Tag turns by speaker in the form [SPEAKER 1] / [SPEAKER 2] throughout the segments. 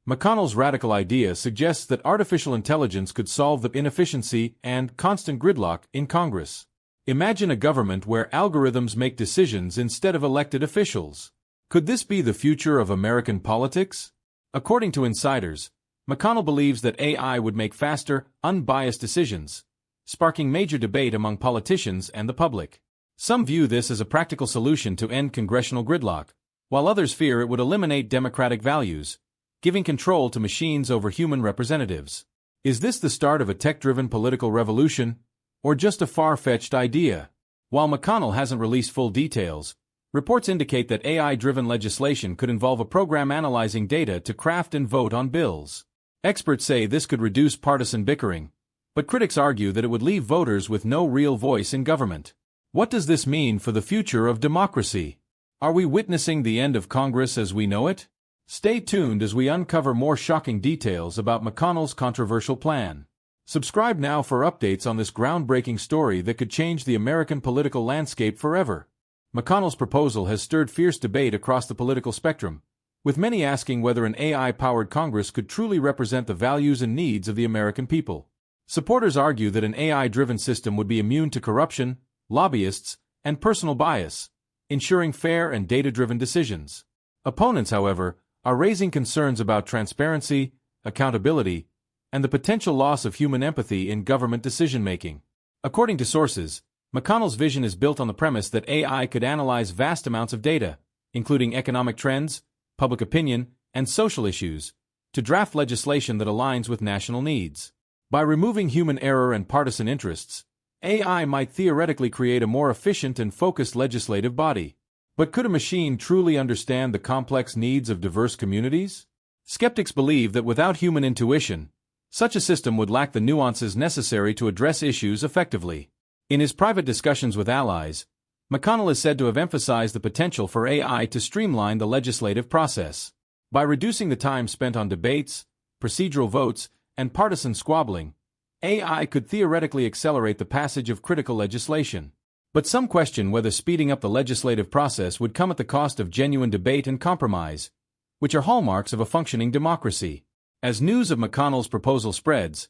[SPEAKER 1] McConnell's radical idea suggests that artificial intelligence could solve the inefficiency and constant gridlock in Congress. Imagine a government where algorithms make decisions instead of elected officials. Could this be the future of American politics? According to insiders, McConnell believes that AI would make faster, unbiased decisions, sparking major debate among politicians and the public. Some view this as a practical solution to end congressional gridlock, while others fear it would eliminate democratic values, giving control to machines over human representatives. Is this the start of a tech-driven political revolution, or just a far-fetched idea? While McConnell hasn't released full details, reports indicate that AI-driven legislation could involve a program analyzing data to craft and vote on bills. Experts say this could reduce partisan bickering, but critics argue that it would leave voters with no real voice in government. What does this mean for the future of democracy? Are we witnessing the end of Congress as we know it? Stay tuned as we uncover more shocking details about McConnell's controversial plan. Subscribe now for updates on this groundbreaking story that could change the American political landscape forever. McConnell's proposal has stirred fierce debate across the political spectrum, with many asking whether an AI-powered Congress could truly represent the values and needs of the American people. Supporters argue that an AI-driven system would be immune to corruption, lobbyists, and personal bias, ensuring fair and data-driven decisions. Opponents, however, are raising concerns about transparency, accountability, and the potential loss of human empathy in government decision-making. According to sources, McConnell's vision is built on the premise that AI could analyze vast amounts of data, including economic trends, public opinion, and social issues, to draft legislation that aligns with national needs. By removing human error and partisan interests, AI might theoretically create a more efficient and focused legislative body. But could a machine truly understand the complex needs of diverse communities? Skeptics believe that without human intuition, such a system would lack the nuances necessary to address issues effectively. In his private discussions with allies, McConnell is said to have emphasized the potential for AI to streamline the legislative process. By reducing the time spent on debates, procedural votes, and partisan squabbling, AI could theoretically accelerate the passage of critical legislation. But some question whether speeding up the legislative process would come at the cost of genuine debate and compromise, which are hallmarks of a functioning democracy. As news of McConnell's proposal spreads,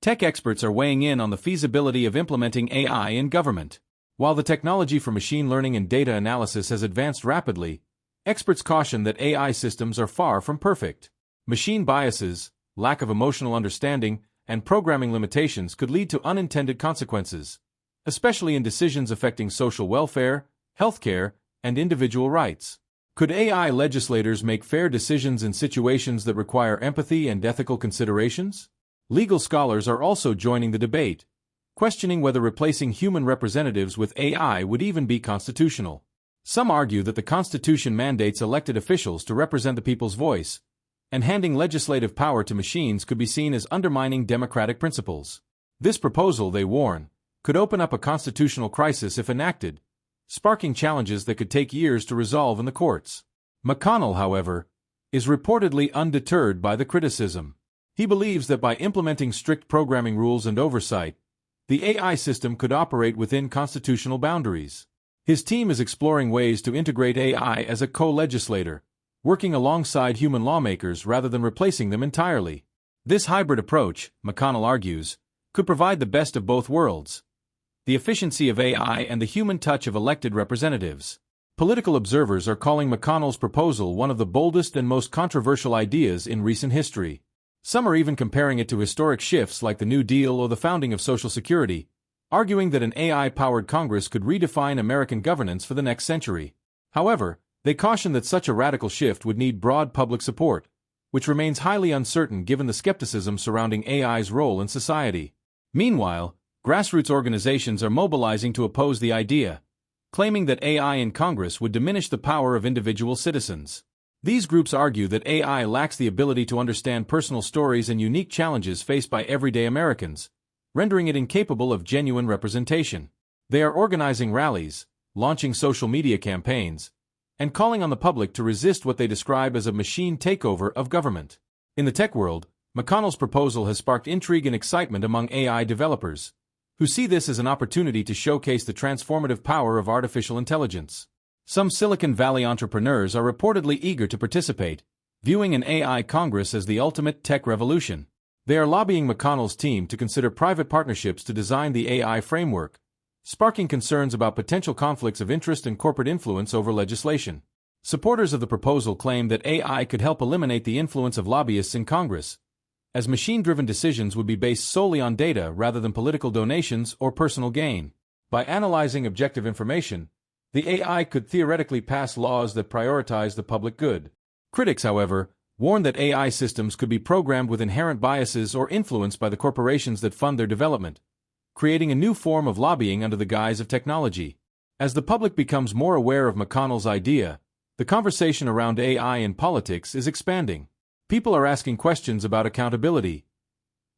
[SPEAKER 1] tech experts are weighing in on the feasibility of implementing AI in government. While the technology for machine learning and data analysis has advanced rapidly, experts caution that AI systems are far from perfect. Machine biases, lack of emotional understanding, and programming limitations could lead to unintended consequences, especially in decisions affecting social welfare, healthcare, and individual rights. Could AI legislators make fair decisions in situations that require empathy and ethical considerations? Legal scholars are also joining the debate, questioning whether replacing human representatives with AI would even be constitutional. Some argue that the Constitution mandates elected officials to represent the people's voice, and handing legislative power to machines could be seen as undermining democratic principles. This proposal, they warn, could open up a constitutional crisis if enacted, sparking challenges that could take years to resolve in the courts. McConnell, however, is reportedly undeterred by the criticism. He believes that by implementing strict programming rules and oversight, the AI system could operate within constitutional boundaries. His team is exploring ways to integrate AI as a co-legislator, working alongside human lawmakers rather than replacing them entirely. This hybrid approach, McConnell argues, could provide the best of both worlds: the efficiency of AI and the human touch of elected representatives. Political observers are calling McConnell's proposal one of the boldest and most controversial ideas in recent history. Some are even comparing it to historic shifts like the New Deal or the founding of Social Security, arguing that an AI-powered Congress could redefine American governance for the next century. However, they caution that such a radical shift would need broad public support, which remains highly uncertain given the skepticism surrounding AI's role in society. Meanwhile, grassroots organizations are mobilizing to oppose the idea, claiming that AI in Congress would diminish the power of individual citizens. These groups argue that AI lacks the ability to understand personal stories and unique challenges faced by everyday Americans, rendering it incapable of genuine representation. They are organizing rallies, launching social media campaigns, and calling on the public to resist what they describe as a machine takeover of government. In the tech world, McConnell's proposal has sparked intrigue and excitement among AI developers, who see this as an opportunity to showcase the transformative power of artificial intelligence. Some Silicon Valley entrepreneurs are reportedly eager to participate, viewing an AI Congress as the ultimate tech revolution. They are lobbying McConnell's team to consider private partnerships to design the AI framework, sparking concerns about potential conflicts of interest and corporate influence over legislation. Supporters of the proposal claim that AI could help eliminate the influence of lobbyists in Congress, as machine-driven decisions would be based solely on data rather than political donations or personal gain. By analyzing objective information, the AI could theoretically pass laws that prioritize the public good. Critics, however, warn that AI systems could be programmed with inherent biases or influenced by the corporations that fund their development, creating a new form of lobbying under the guise of technology. As the public becomes more aware of McConnell's idea, the conversation around AI in politics is expanding. People are asking questions about accountability.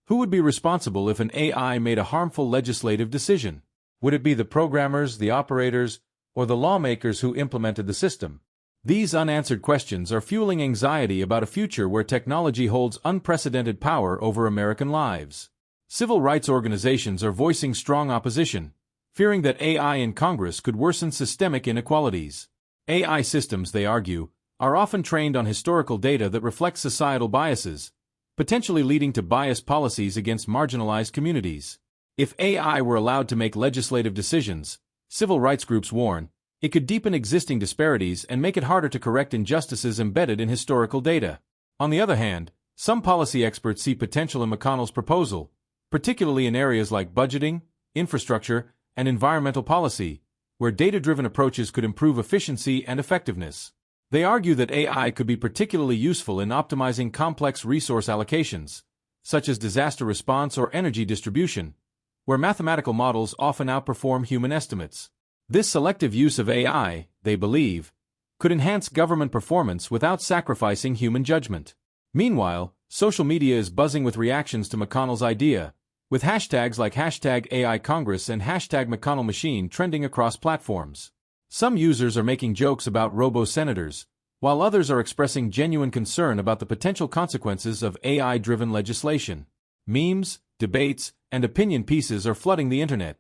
[SPEAKER 1] Who would be responsible if an AI made a harmful legislative decision? Would it be the programmers, the operators, or the lawmakers who implemented the system? These unanswered questions are fueling anxiety about a future where technology holds unprecedented power over American lives. Civil rights organizations are voicing strong opposition, fearing that AI in Congress could worsen systemic inequalities. AI systems, they argue, are often trained on historical data that reflects societal biases, potentially leading to biased policies against marginalized communities. If AI were allowed to make legislative decisions, civil rights groups warn, it could deepen existing disparities and make it harder to correct injustices embedded in historical data. On the other hand, some policy experts see potential in McConnell's proposal, particularly in areas like budgeting, infrastructure, and environmental policy, where data-driven approaches could improve efficiency and effectiveness. They argue that AI could be particularly useful in optimizing complex resource allocations, such as disaster response or energy distribution, where mathematical models often outperform human estimates. This selective use of AI, they believe, could enhance government performance without sacrificing human judgment. Meanwhile, social media is buzzing with reactions to McConnell's idea, with hashtags like #AICongress and #McConnellMachine trending across platforms. Some users are making jokes about robo-senators, while others are expressing genuine concern about the potential consequences of AI-driven legislation. Memes, debates, and opinion pieces are flooding the internet,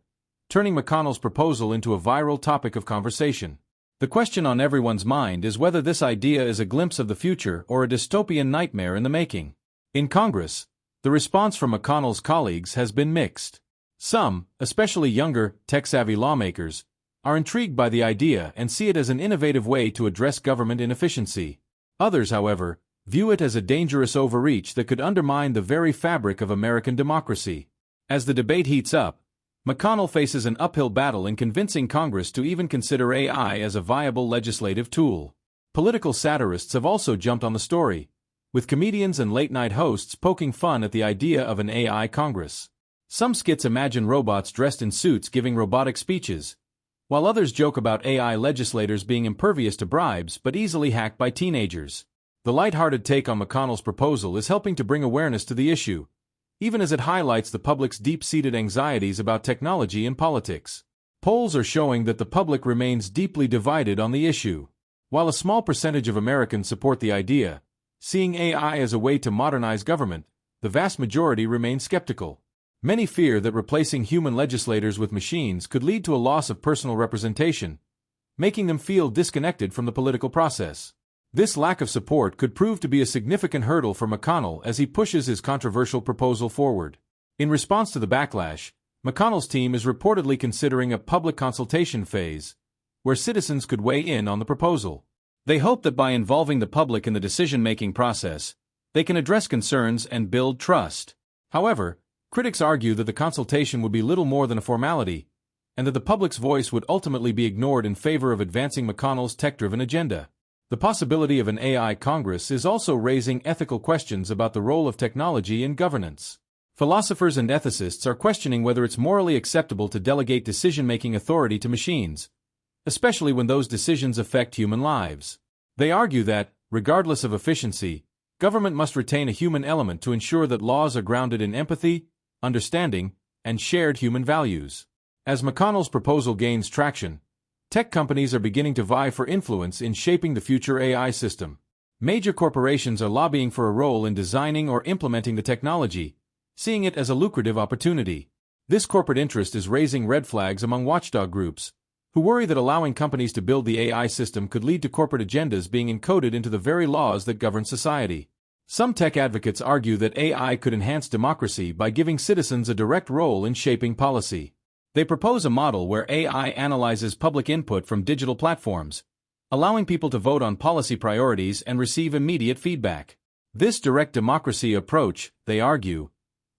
[SPEAKER 1] turning McConnell's proposal into a viral topic of conversation. The question on everyone's mind is whether this idea is a glimpse of the future or a dystopian nightmare in the making. In Congress, the response from McConnell's colleagues has been mixed. Some, especially younger, tech-savvy lawmakers, are intrigued by the idea and see it as an innovative way to address government inefficiency. Others, however, view it as a dangerous overreach that could undermine the very fabric of American democracy. As the debate heats up, McConnell faces an uphill battle in convincing Congress to even consider AI as a viable legislative tool. Political satirists have also jumped on the story, with comedians and late-night hosts poking fun at the idea of an AI Congress. Some skits imagine robots dressed in suits giving robotic speeches, while others joke about AI legislators being impervious to bribes but easily hacked by teenagers. The lighthearted take on McConnell's proposal is helping to bring awareness to the issue, even as it highlights the public's deep-seated anxieties about technology and politics. Polls are showing that the public remains deeply divided on the issue. While a small percentage of Americans support the idea, seeing AI as a way to modernize government, the vast majority remain skeptical. Many fear that replacing human legislators with machines could lead to a loss of personal representation, making them feel disconnected from the political process. This lack of support could prove to be a significant hurdle for McConnell as he pushes his controversial proposal forward. In response to the backlash, McConnell's team is reportedly considering a public consultation phase, where citizens could weigh in on the proposal. They hope that by involving the public in the decision-making process, they can address concerns and build trust. However, critics argue that the consultation would be little more than a formality, and that the public's voice would ultimately be ignored in favor of advancing McConnell's tech-driven agenda. The possibility of an AI Congress is also raising ethical questions about the role of technology in governance. Philosophers and ethicists are questioning whether it's morally acceptable to delegate decision-making authority to machines, especially when those decisions affect human lives. They argue that, regardless of efficiency, government must retain a human element to ensure that laws are grounded in empathy, understanding, and shared human values. As McConnell's proposal gains traction, tech companies are beginning to vie for influence in shaping the future AI system. Major corporations are lobbying for a role in designing or implementing the technology, seeing it as a lucrative opportunity. This corporate interest is raising red flags among watchdog groups, who worry that allowing companies to build the AI system could lead to corporate agendas being encoded into the very laws that govern society. Some tech advocates argue that AI could enhance democracy by giving citizens a direct role in shaping policy. They propose a model where AI analyzes public input from digital platforms, allowing people to vote on policy priorities and receive immediate feedback. This direct democracy approach, they argue,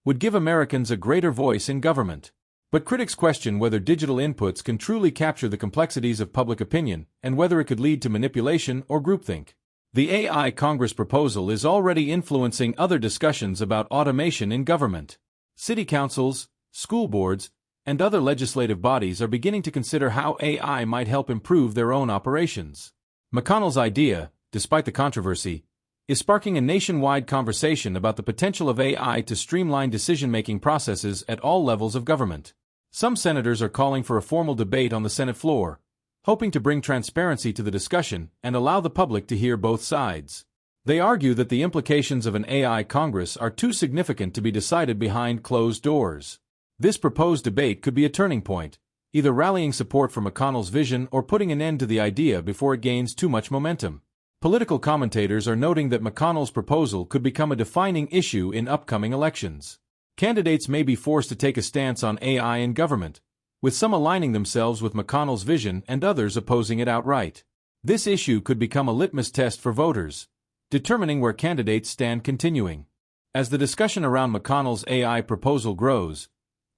[SPEAKER 1] would give Americans a greater voice in government. But critics question whether digital inputs can truly capture the complexities of public opinion and whether it could lead to manipulation or groupthink. The AI Congress proposal is already influencing other discussions about automation in government. City councils, school boards, and other legislative bodies are beginning to consider how AI might help improve their own operations. McConnell's idea, despite the controversy, is sparking a nationwide conversation about the potential of AI to streamline decision-making processes at all levels of government. Some senators are calling for a formal debate on the Senate floor, hoping to bring transparency to the discussion and allow the public to hear both sides. They argue that the implications of an AI Congress are too significant to be decided behind closed doors. This proposed debate could be a turning point, either rallying support for McConnell's vision or putting an end to the idea before it gains too much momentum. Political commentators are noting that McConnell's proposal could become a defining issue in upcoming elections. Candidates may be forced to take a stance on AI in government, with some aligning themselves with McConnell's vision and others opposing it outright. This issue could become a litmus test for voters, determining where candidates stand continuing. As the discussion around McConnell's AI proposal grows,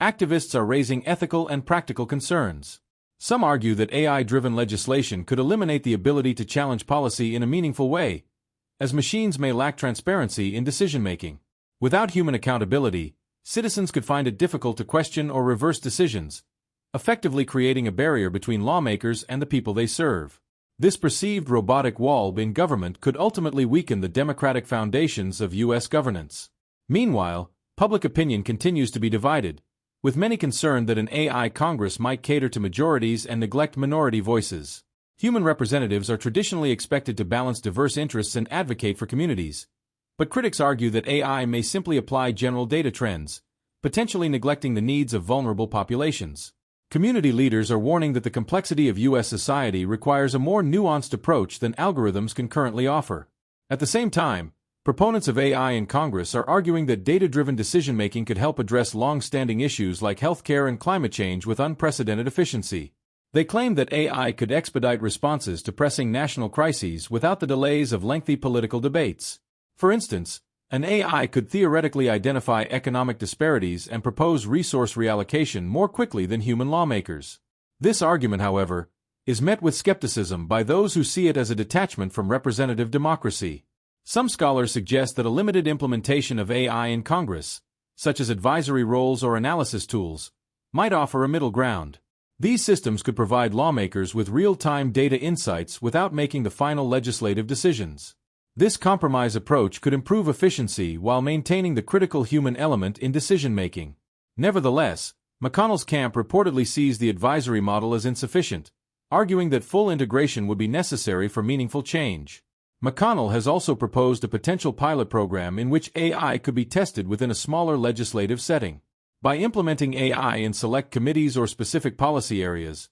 [SPEAKER 1] activists are raising ethical and practical concerns. Some argue that AI-driven legislation could eliminate the ability to challenge policy in a meaningful way, as machines may lack transparency in decision-making. Without human accountability, citizens could find it difficult to question or reverse decisions, effectively creating a barrier between lawmakers and the people they serve. This perceived robotic wall in government could ultimately weaken the democratic foundations of U.S. governance. Meanwhile, public opinion continues to be divided, with many concerned that an AI Congress might cater to majorities and neglect minority voices. Human representatives are traditionally expected to balance diverse interests and advocate for communities, but critics argue that AI may simply apply general data trends, potentially neglecting the needs of vulnerable populations. Community leaders are warning that the complexity of U.S. society requires a more nuanced approach than algorithms can currently offer. At the same time, proponents of AI in Congress are arguing that data-driven decision-making could help address long-standing issues like healthcare and climate change with unprecedented efficiency. They claim that AI could expedite responses to pressing national crises without the delays of lengthy political debates. For instance, an AI could theoretically identify economic disparities and propose resource reallocation more quickly than human lawmakers. This argument, however, is met with skepticism by those who see it as a detachment from representative democracy. Some scholars suggest that a limited implementation of AI in Congress, such as advisory roles or analysis tools, might offer a middle ground. These systems could provide lawmakers with real-time data insights without making the final legislative decisions. This compromise approach could improve efficiency while maintaining the critical human element in decision-making. Nevertheless, McConnell's camp reportedly sees the advisory model as insufficient, arguing that full integration would be necessary for meaningful change. McConnell has also proposed a potential pilot program in which AI could be tested within a smaller legislative setting. By implementing AI in select committees or specific policy areas,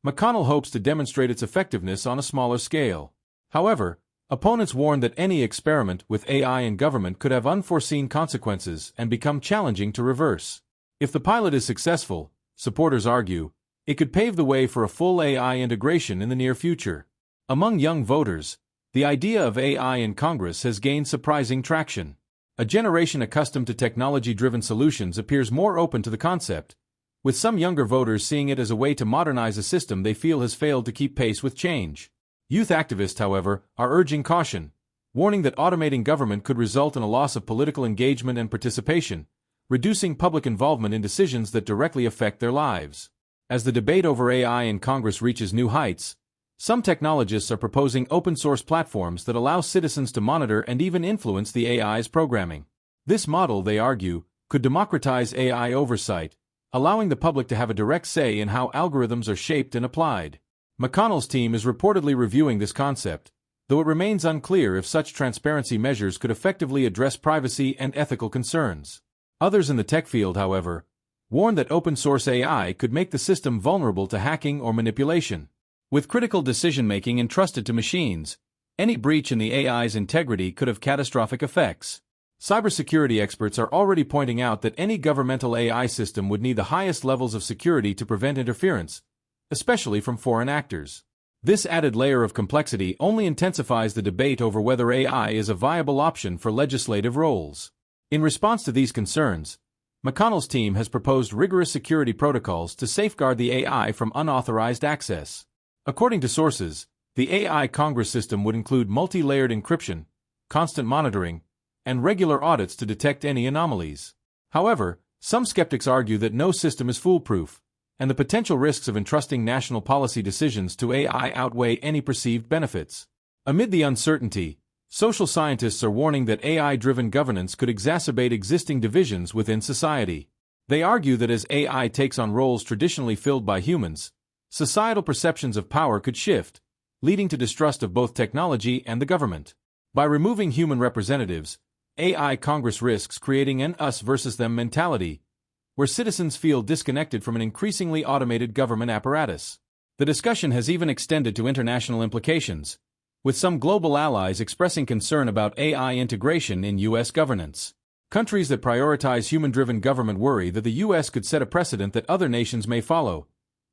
[SPEAKER 1] McConnell hopes to demonstrate its effectiveness on a smaller scale. However, opponents warn that any experiment with AI in government could have unforeseen consequences and become challenging to reverse. If the pilot is successful, supporters argue, it could pave the way for a full AI integration in the near future. Among young voters, the idea of AI in Congress has gained surprising traction. A generation accustomed to technology-driven solutions appears more open to the concept, with some younger voters seeing it as a way to modernize a system they feel has failed to keep pace with change. Youth activists, however, are urging caution, warning that automating government could result in a loss of political engagement and participation, reducing public involvement in decisions that directly affect their lives. As the debate over AI in Congress reaches new heights, some technologists are proposing open-source platforms that allow citizens to monitor and even influence the AI's programming. This model, they argue, could democratize AI oversight, allowing the public to have a direct say in how algorithms are shaped and applied. McConnell's team is reportedly reviewing this concept, though it remains unclear if such transparency measures could effectively address privacy and ethical concerns. Others in the tech field, however, warned that open-source AI could make the system vulnerable to hacking or manipulation. With critical decision-making entrusted to machines, any breach in the AI's integrity could have catastrophic effects. Cybersecurity experts are already pointing out that any governmental AI system would need the highest levels of security to prevent interference, especially from foreign actors. This added layer of complexity only intensifies the debate over whether AI is a viable option for legislative roles. In response to these concerns, McConnell's team has proposed rigorous security protocols to safeguard the AI from unauthorized access. According to sources, the AI Congress system would include multi-layered encryption, constant monitoring, and regular audits to detect any anomalies. However, some skeptics argue that no system is foolproof, and the potential risks of entrusting national policy decisions to AI outweigh any perceived benefits. Amid the uncertainty, social scientists are warning that AI-driven governance could exacerbate existing divisions within society. They argue that as AI takes on roles traditionally filled by humans, societal perceptions of power could shift, leading to distrust of both technology and the government. By removing human representatives, AI Congress risks creating an us versus them mentality, where citizens feel disconnected from an increasingly automated government apparatus. The discussion has even extended to international implications, with some global allies expressing concern about AI integration in U.S. governance. Countries that prioritize human-driven government worry that the U.S. could set a precedent that other nations may follow,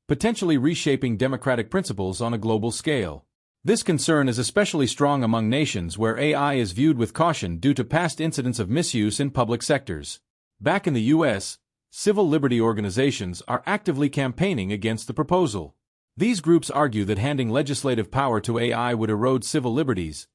[SPEAKER 1] potentially reshaping democratic principles on a global scale. This concern is especially strong among nations where AI is viewed with caution due to past incidents of misuse in public sectors. Back in the U.S., civil liberty organizations are actively campaigning against the proposal. These groups argue that handing legislative power to AI would erode civil liberties,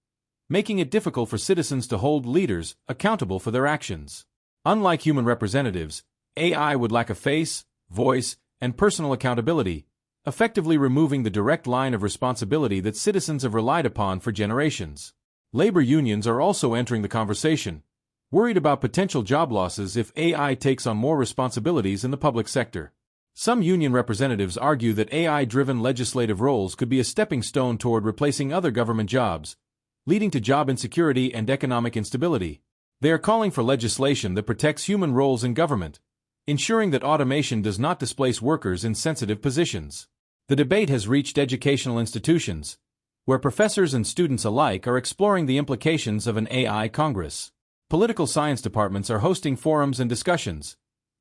[SPEAKER 1] making it difficult for citizens to hold leaders accountable for their actions. Unlike human representatives, AI would lack a face, voice, and personal accountability, effectively removing the direct line of responsibility that citizens have relied upon for generations. Labor unions are also entering the conversation, worried about potential job losses if AI takes on more responsibilities in the public sector. Some union representatives argue that AI-driven legislative roles could be a stepping stone toward replacing other government jobs, leading to job insecurity and economic instability. They are calling for legislation that protects human roles in government, ensuring that automation does not displace workers in sensitive positions. The debate has reached educational institutions, where professors and students alike are exploring the implications of an AI Congress. Political science departments are hosting forums and discussions,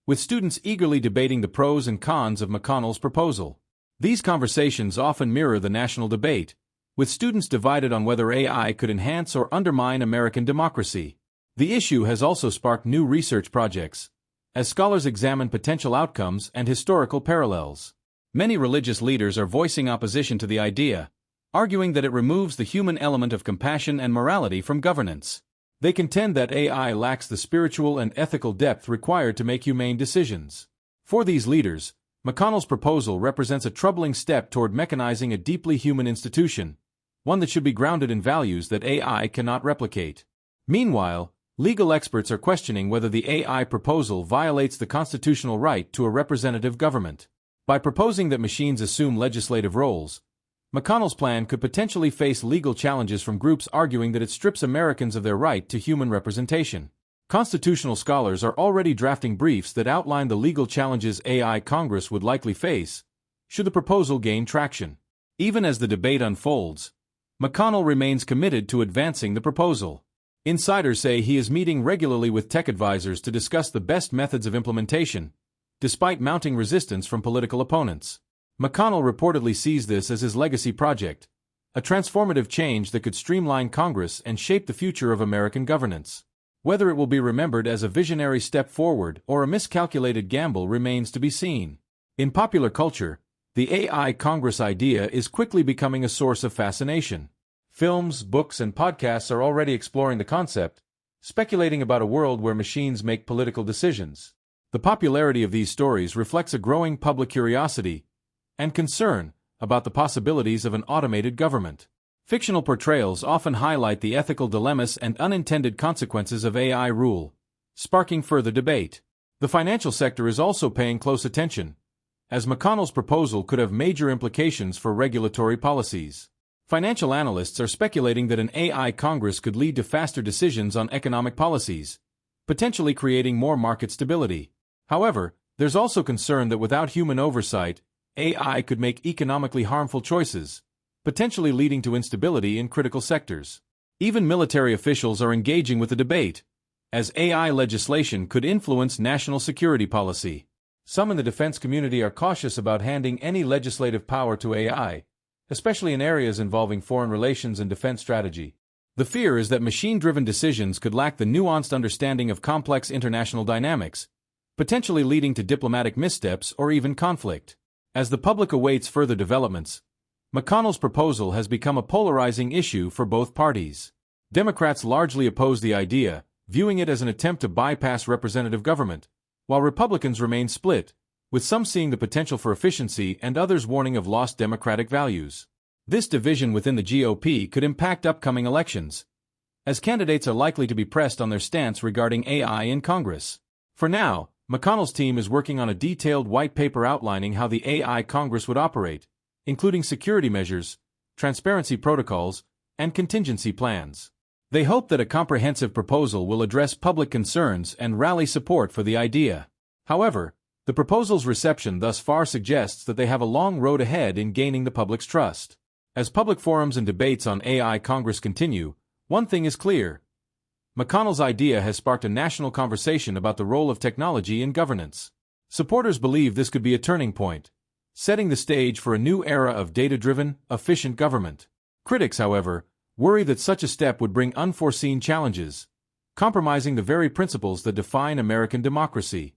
[SPEAKER 1] with students eagerly debating the pros and cons of McConnell's proposal. These conversations often mirror the national debate, with students divided on whether AI could enhance or undermine American democracy. The issue has also sparked new research projects, as scholars examine potential outcomes and historical parallels. Many religious leaders are voicing opposition to the idea, arguing that it removes the human element of compassion and morality from governance. They contend that AI lacks the spiritual and ethical depth required to make humane decisions. For these leaders, McConnell's proposal represents a troubling step toward mechanizing a deeply human institution, one that should be grounded in values that AI cannot replicate. Meanwhile, legal experts are questioning whether the AI proposal violates the constitutional right to a representative government. By proposing that machines assume legislative roles, McConnell's plan could potentially face legal challenges from groups arguing that it strips Americans of their right to human representation. Constitutional scholars are already drafting briefs that outline the legal challenges AI Congress would likely face, should the proposal gain traction. Even as the debate unfolds, McConnell remains committed to advancing the proposal. Insiders say he is meeting regularly with tech advisors to discuss the best methods of implementation, despite mounting resistance from political opponents. McConnell reportedly sees this as his legacy project, a transformative change that could streamline Congress and shape the future of American governance. Whether it will be remembered as a visionary step forward or a miscalculated gamble remains to be seen. In popular culture, the AI Congress idea is quickly becoming a source of fascination. Films, books, and podcasts are already exploring the concept, speculating about a world where machines make political decisions. The popularity of these stories reflects a growing public curiosity and concern about the possibilities of an automated government. Fictional portrayals often highlight the ethical dilemmas and unintended consequences of AI rule, sparking further debate. The financial sector is also paying close attention, as McConnell's proposal could have major implications for regulatory policies. Financial analysts are speculating that an AI Congress could lead to faster decisions on economic policies, potentially creating more market stability. However, There's also concern that without human oversight, AI could make economically harmful choices, potentially leading to instability in critical sectors. Even military officials are engaging with the debate, as AI legislation could influence national security policy. Some in the defense community are cautious about handing any legislative power to AI, especially in areas involving foreign relations and defense strategy. The fear is that machine-driven decisions could lack the nuanced understanding of complex international dynamics, potentially leading to diplomatic missteps or even conflict. As the public awaits further developments, McConnell's proposal has become a polarizing issue for both parties. Democrats largely oppose the idea, viewing it as an attempt to bypass representative government, while Republicans remain split, with some seeing the potential for efficiency and others warning of lost democratic values. This division within the GOP could impact upcoming elections, as candidates are likely to be pressed on their stance regarding AI in Congress. For now, McConnell's team is working on a detailed white paper outlining how the AI Congress would operate, including security measures, transparency protocols, and contingency plans. They hope that a comprehensive proposal will address public concerns and rally support for the idea. However, the proposal's reception thus far suggests that they have a long road ahead in gaining the public's trust. As public forums and debates on AI Congress continue, one thing is clear. McConnell's idea has sparked a national conversation about the role of technology in governance. Supporters believe this could be a turning point, setting the stage for a new era of data-driven, efficient government. Critics, however, worry that such a step would bring unforeseen challenges, compromising the very principles that define American democracy.